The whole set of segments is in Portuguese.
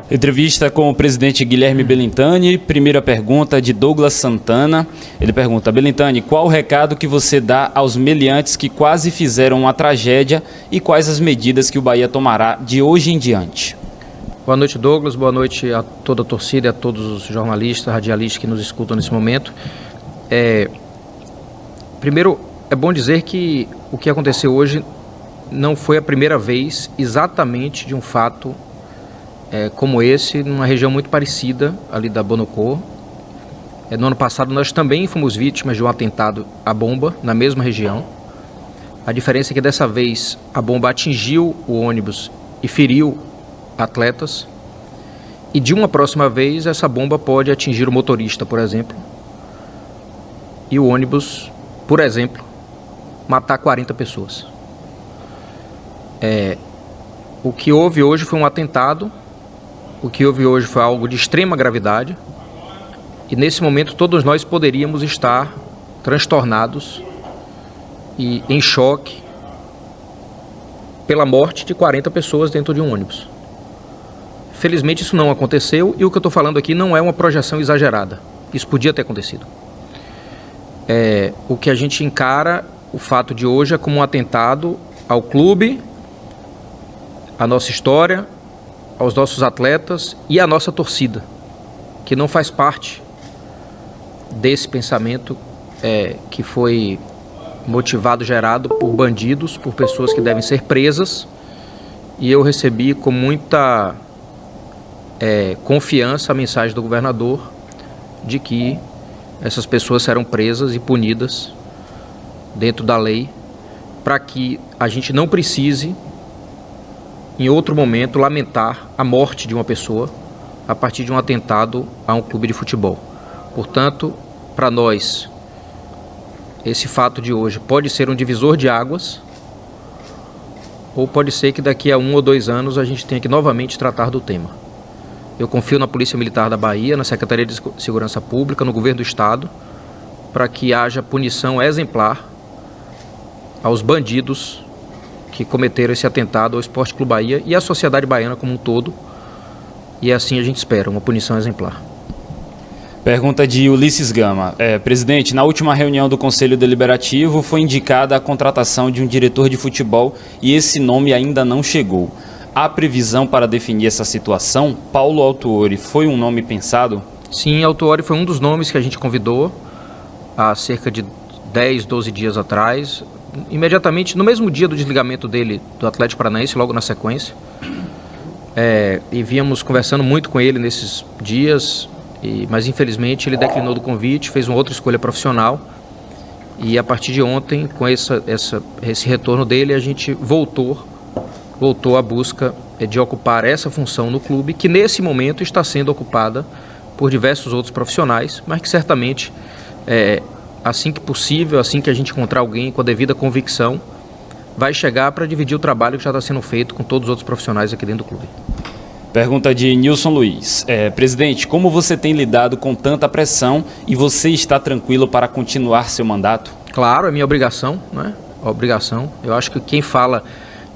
Entrevista com o presidente Guilherme Belintani. Primeira pergunta de Douglas Santana. Ele pergunta: Belintani, qual o recado que você dá aos meliantes que quase fizeram uma tragédia e quais as medidas que o Bahia tomará de hoje em diante? Boa noite, Douglas. Boa noite a toda a torcida e a todos os jornalistas, radialistas que nos escutam nesse momento. Primeiro, é bom dizer que o que aconteceu hoje não foi a primeira vez exatamente de um fato como esse, numa região muito parecida ali da Bonocô. No ano passado nós também fomos vítimas de um atentado à bomba na mesma região. A diferença é que dessa vez a bomba atingiu o ônibus e feriu atletas, e de uma próxima vez essa bomba pode atingir o motorista, por exemplo, e o ônibus, por exemplo, matar 40 pessoas. O que houve hoje foi um atentado. O que houve hoje foi algo de extrema gravidade e nesse momento todos nós poderíamos estar transtornados e em choque pela morte de 40 pessoas dentro de um ônibus. Felizmente isso não aconteceu e o que eu estou falando aqui não é uma projeção exagerada. Isso podia ter acontecido. O que a gente encara o fato de hoje é como um atentado ao clube, à nossa história, aos nossos atletas e à nossa torcida, que não faz parte desse pensamento que foi motivado, gerado por bandidos, por pessoas que devem ser presas, e eu recebi com muita confiança a mensagem do governador de que essas pessoas serão presas e punidas dentro da lei, para que a gente não precise em outro momento lamentar a morte de uma pessoa a partir de um atentado a um clube de futebol. Portanto, para nós, esse fato de hoje pode ser um divisor de águas, ou pode ser que daqui a 1 ou 2 anos a gente tenha que novamente tratar do tema. Eu confio na Polícia Militar da Bahia, na Secretaria de Segurança Pública, no Governo do Estado, para que haja punição exemplar aos bandidos que cometeram esse atentado ao Esporte Clube Bahia e à sociedade baiana como um todo, e assim a gente espera, uma punição exemplar. Pergunta de Ulisses Gama. Presidente, na última reunião do Conselho Deliberativo foi indicada a contratação de um diretor de futebol e esse nome ainda não chegou. Há previsão para definir essa situação? Paulo Autuori foi um nome pensado? Sim, Autuori foi um dos nomes que a gente convidou há cerca de 10, 12 dias atrás, imediatamente no mesmo dia do desligamento dele do Atlético Paranaense, logo na sequência. E víamos conversando muito com ele nesses dias, mas infelizmente ele declinou do convite, fez uma outra escolha profissional, e a partir de ontem, com esse retorno dele, a gente voltou à busca de ocupar essa função no clube, que nesse momento está sendo ocupada por diversos outros profissionais, mas que certamente assim que possível, assim que a gente encontrar alguém com a devida convicção, vai chegar para dividir o trabalho que já está sendo feito com todos os outros profissionais aqui dentro do clube. Pergunta de Nilson Luiz. Presidente, como você tem lidado com tanta pressão e você está tranquilo para continuar seu mandato? Claro, é minha obrigação, né? Obrigação. Eu acho que quem fala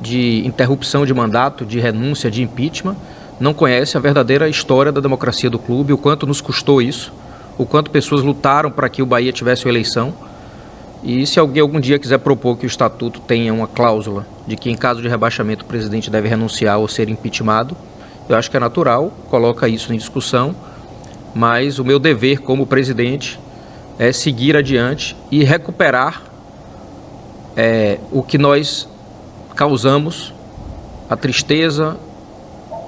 de interrupção de mandato, de renúncia, de impeachment, não conhece a verdadeira história da democracia do clube, o quanto nos custou isso, o quanto pessoas lutaram para que o Bahia tivesse uma eleição. E se alguém algum dia quiser propor que o estatuto tenha uma cláusula de que em caso de rebaixamento o presidente deve renunciar ou ser impeachmentado, eu acho que é natural, coloca isso em discussão, mas o meu dever como presidente é seguir adiante e recuperar o que nós causamos, a tristeza,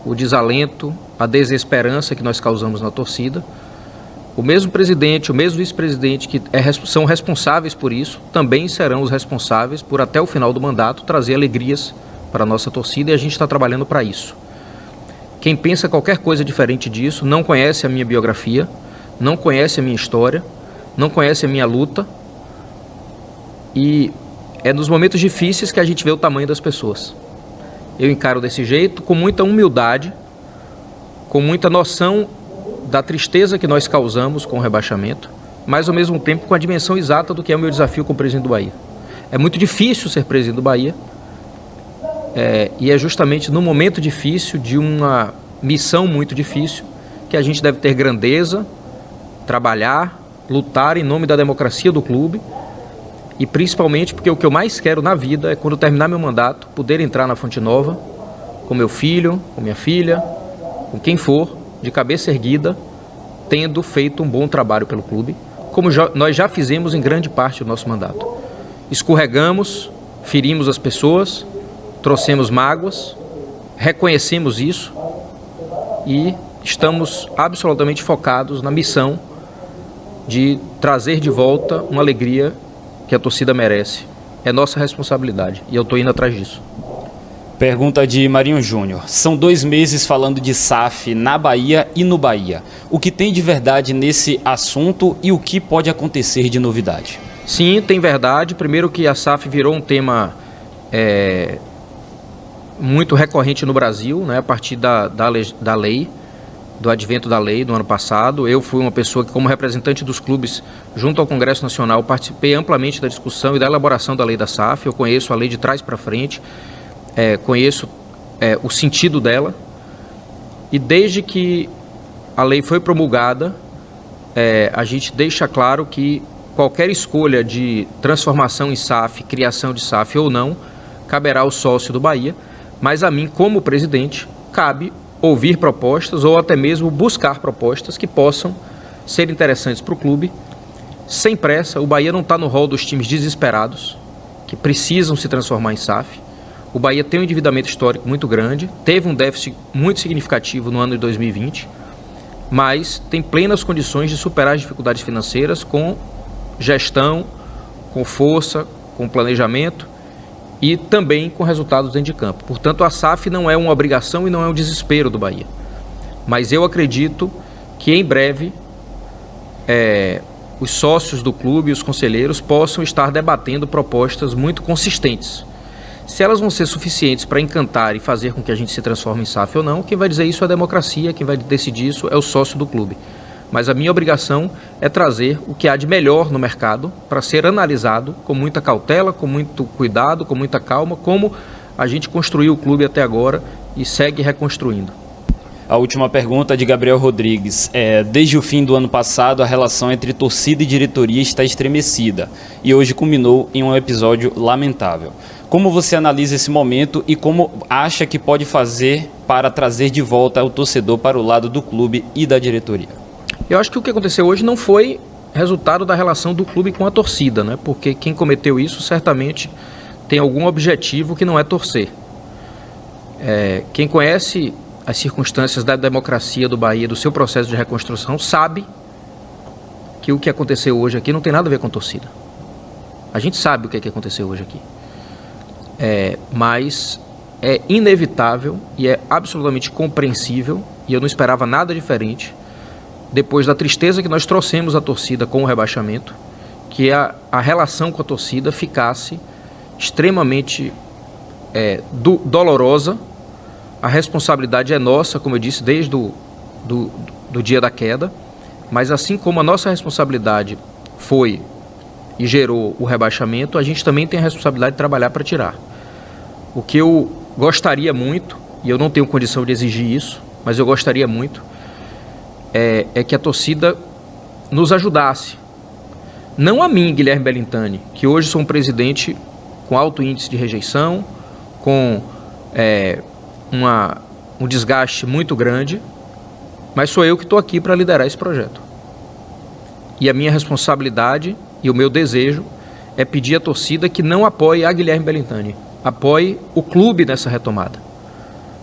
o desalento, a desesperança que nós causamos na torcida. O mesmo presidente, o mesmo vice-presidente que são responsáveis por isso, também serão os responsáveis por, até o final do mandato, trazer alegrias para a nossa torcida, e a gente está trabalhando para isso. Quem pensa qualquer coisa diferente disso não conhece a minha biografia, não conhece a minha história, não conhece a minha luta, e é nos momentos difíceis que a gente vê o tamanho das pessoas. Eu encaro desse jeito, com muita humildade, com muita noção da tristeza que nós causamos com o rebaixamento, mas ao mesmo tempo com a dimensão exata do que é o meu desafio como presidente do Bahia. É muito difícil ser presidente do Bahia, e é justamente no momento difícil de uma missão muito difícil, que a gente deve ter grandeza, trabalhar, lutar em nome da democracia do clube e principalmente porque o que eu mais quero na vida é, quando terminar meu mandato, poder entrar na Fonte Nova com meu filho, com minha filha, com quem for, de cabeça erguida, tendo feito um bom trabalho pelo clube, como nós já fizemos em grande parte do nosso mandato. Escorregamos, ferimos as pessoas, trouxemos mágoas, reconhecemos isso e estamos absolutamente focados na missão de trazer de volta uma alegria que a torcida merece. É nossa responsabilidade e eu estou indo atrás disso. Pergunta de Marinho Júnior. São 2 meses falando de SAF na Bahia e no Bahia. O que tem de verdade nesse assunto e o que pode acontecer de novidade? Sim, tem verdade. Primeiro que a SAF virou um tema muito recorrente no Brasil, né, a partir da lei, do advento da lei do ano passado. Eu fui uma pessoa que, como representante dos clubes junto ao Congresso Nacional, participei amplamente da discussão e da elaboração da lei da SAF. Eu conheço a lei de trás para frente, conheço o sentido dela, e desde que a lei foi promulgada, a gente deixa claro que qualquer escolha de transformação em SAF, criação de SAF ou não, caberá ao sócio do Bahia, mas a mim, como presidente, cabe ouvir propostas ou até mesmo buscar propostas que possam ser interessantes para o clube, sem pressa. O Bahia não está no rol dos times desesperados, que precisam se transformar em SAF. O Bahia tem um endividamento histórico muito grande, teve um déficit muito significativo no ano de 2020, mas tem plenas condições de superar as dificuldades financeiras com gestão, com força, com planejamento e também com resultados dentro de campo. Portanto, a SAF não é uma obrigação e não é um desespero do Bahia. Mas eu acredito que em breve os sócios do clube e os conselheiros possam estar debatendo propostas muito consistentes. Se elas vão ser suficientes para encantar e fazer com que a gente se transforme em SAF ou não, quem vai dizer isso é a democracia, quem vai decidir isso é o sócio do clube. Mas a minha obrigação é trazer o que há de melhor no mercado para ser analisado com muita cautela, com muito cuidado, com muita calma, como a gente construiu o clube até agora e segue reconstruindo. A última pergunta é de Gabriel Rodrigues. Desde o fim do ano passado, a relação entre torcida e diretoria está estremecida e hoje culminou em um episódio lamentável. Como você analisa esse momento e como acha que pode fazer para trazer de volta o torcedor para o lado do clube e da diretoria? Eu acho que o que aconteceu hoje não foi resultado da relação do clube com a torcida, né? Porque quem cometeu isso certamente tem algum objetivo que não é torcer. Quem conhece as circunstâncias da democracia do Bahia, do seu processo de reconstrução, sabe que o que aconteceu hoje aqui não tem nada a ver com torcida. A gente sabe o que aconteceu hoje aqui. Mas é inevitável e é absolutamente compreensível, e eu não esperava nada diferente, depois da tristeza que nós trouxemos à torcida com o rebaixamento, que a relação com a torcida ficasse extremamente dolorosa. A responsabilidade é nossa, como eu disse, desde do dia da queda, mas assim como a nossa responsabilidade foi e gerou o rebaixamento, a gente também tem a responsabilidade de trabalhar para tirar. O que eu gostaria muito, e eu não tenho condição de exigir isso, mas eu gostaria muito, é que a torcida nos ajudasse. Não a mim, Guilherme Belintani, que hoje sou um presidente com alto índice de rejeição, com um desgaste muito grande, mas sou eu que estou aqui para liderar esse projeto. E a minha responsabilidade e o meu desejo é pedir à torcida que não apoie a Guilherme Belintani, apoie o clube nessa retomada.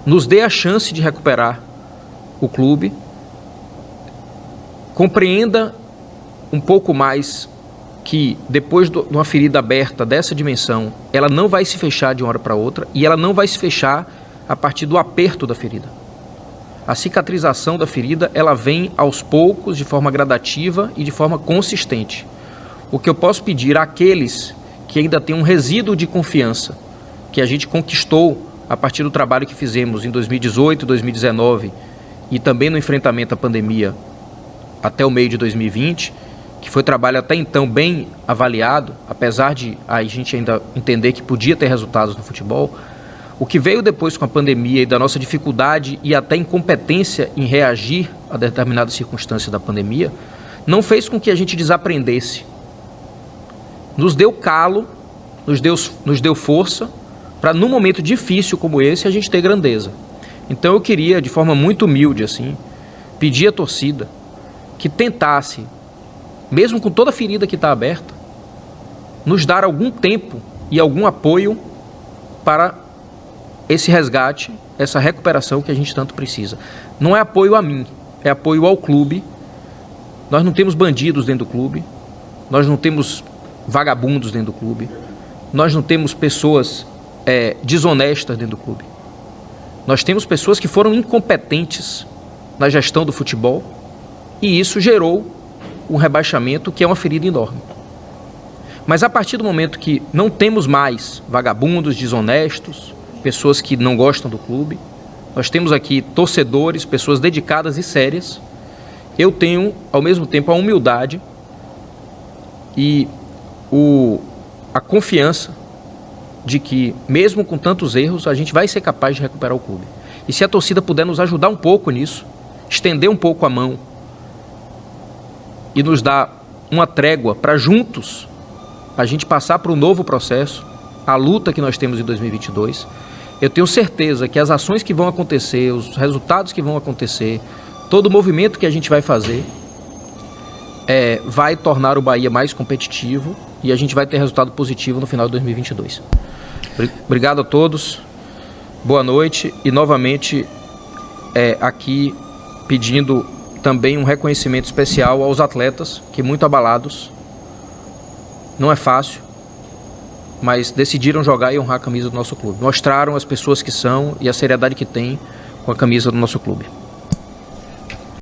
Nos dê a chance de recuperar o clube, compreenda um pouco mais que depois de uma ferida aberta dessa dimensão, ela não vai se fechar de uma hora para outra e ela não vai se fechar a partir do aperto da ferida. A cicatrização da ferida, ela vem aos poucos, de forma gradativa e de forma consistente. O que eu posso pedir àqueles que ainda têm um resíduo de confiança que a gente conquistou a partir do trabalho que fizemos em 2018, 2019 e também no enfrentamento à pandemia até o meio de 2020, que foi trabalho até então bem avaliado, apesar de a gente ainda entender que podia ter resultados no futebol. O que veio depois com a pandemia e da nossa dificuldade e até incompetência em reagir a determinadas circunstâncias da pandemia, não fez com que a gente desaprendesse. Nos deu calo, nos deu força para, num momento difícil como esse, a gente ter grandeza. Então eu queria, de forma muito humilde, assim, pedir à torcida que tentasse, mesmo com toda a ferida que está aberta, nos dar algum tempo e algum apoio para esse resgate, essa recuperação que a gente tanto precisa. Não é apoio a mim, é apoio ao clube. Nós não temos bandidos dentro do clube, nós não temos vagabundos dentro do clube, nós não temos pessoas desonestas dentro do clube. Nós temos pessoas que foram incompetentes na gestão do futebol e isso gerou um rebaixamento que é uma ferida enorme. Mas a partir do momento que não temos mais vagabundos, desonestos, pessoas que não gostam do clube, nós temos aqui torcedores, pessoas dedicadas e sérias. Eu tenho, ao mesmo tempo, a humildade e a confiança de que, mesmo com tantos erros, a gente vai ser capaz de recuperar o clube. E se a torcida puder nos ajudar um pouco nisso, estender um pouco a mão e nos dar uma trégua para juntos a gente passar para um novo processo, a luta que nós temos em 2022, eu tenho certeza que as ações que vão acontecer, os resultados que vão acontecer, todo o movimento que a gente vai fazer vai tornar o Bahia mais competitivo e a gente vai ter resultado positivo no final de 2022. Obrigado a todos, boa noite e novamente aqui pedindo também um reconhecimento especial aos atletas que, muito abalados, não é fácil, mas decidiram jogar e honrar a camisa do nosso clube. Mostraram as pessoas que são e a seriedade que têm com a camisa do nosso clube.